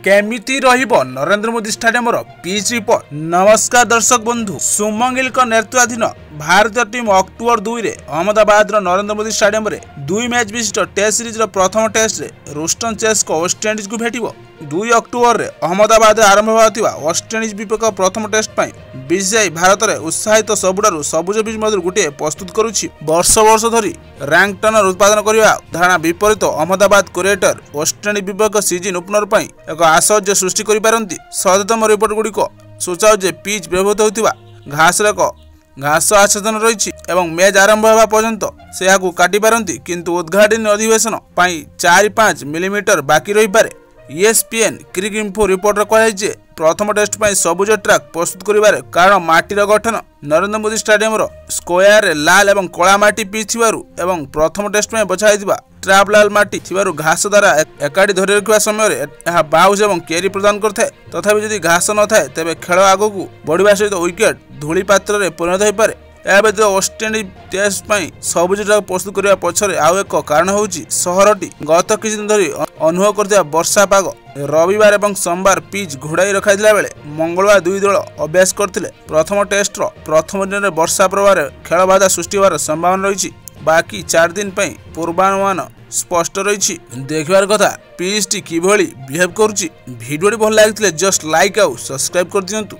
केमिति रहिबो Narendra Modi stadium pitch report. नमस्कार दर्शक बंधु, शुभमन गिल नेतृत्वाधीन भारतीय टीम अक्टोबर 2 रे अहमदाबाद नरेंद्र मोदी स्टेडियम रे 2 मैच विशिष्ट टेस्ट सीरीज प्रथम टेस्ट रे रूस्टन चेस को वेस्टइंडीज को भेटिबो। 2 अक्टोबर रे अहमदाबाद आरंभ होतिबा वेस्टइंडीज विपक्ष प्रथम टेस्ट पई बीसीसीआई भारत रे उत्साहित सबुडारु सबुज पिच मधुर गुटे प्रस्तुत करुछि। वर्ष वर्ष धरी रैंक टर्नर उत्पादन करबा धारणा विपरीत अहमदाबाद क्रिएटर वेस्टइंडीज विपक्ष सीजन ओपनर पई एक आश्चर्य सृष्टि करिपारंती। सदतम रिपोर्ट गुड़िक सूचाऊ जे पिच व्यवहृत होतिबा घास आच्छादन रही एवं मैच आरंभ होगा पर्यंत से काटी पारती, किंतु उद्घाटन अधिवेशन 4-5 मिलीमीटर बाकी रही पारे। ESPN क्रिक इन्फो रिपोर्टर कहुचे प्रथम टेस्ट पर सबुज ट्रैक प्रस्तुत करिबारे कारण माटीर गठन नरेंद्र मोदी स्टेडियम स्क्वायर लाल एवं कला माटी पिच एवं प्रथम टेस्ट में बछाइथिबा ट्रैप लाल माटी थिबारु घास द्वारा एकाडी धरि रखिबा समय यह बाउंस एवं कैरी प्रदान करथाय। तथापि यदि घास न थाए तेबे खेल आगकू बढ़िबा सहित विकेट धूली पात्र रे परिणत हो पारे। यह व्यतीत वेस्टइंडीज टेस्ट पर सबुज ट्रैक प्रस्तुत करने पछरे आउ एक कारण होउछि सहरटी गत किछि दिन धरि अनुभव करथिबा वर्षा पाग। रविवार एवं सोमवार पिच घोड़ाई रखाइला बेले मंगलवार दुई दल अभ्यास करथिले। प्रथम टेस्ट प्रथम दिन में वर्षा प्रभाव खेल बाधा सृष्टि होवार संभावना रही। बाकी 4 दिन पर पूर्वानुमान स्पष्ट रही। देखबार कथा पिच टी किभली बिहेव करुछि। वीडियो भल लगिथिले जस्ट लाइक आउ सब्सक्राइब कर दियंतु।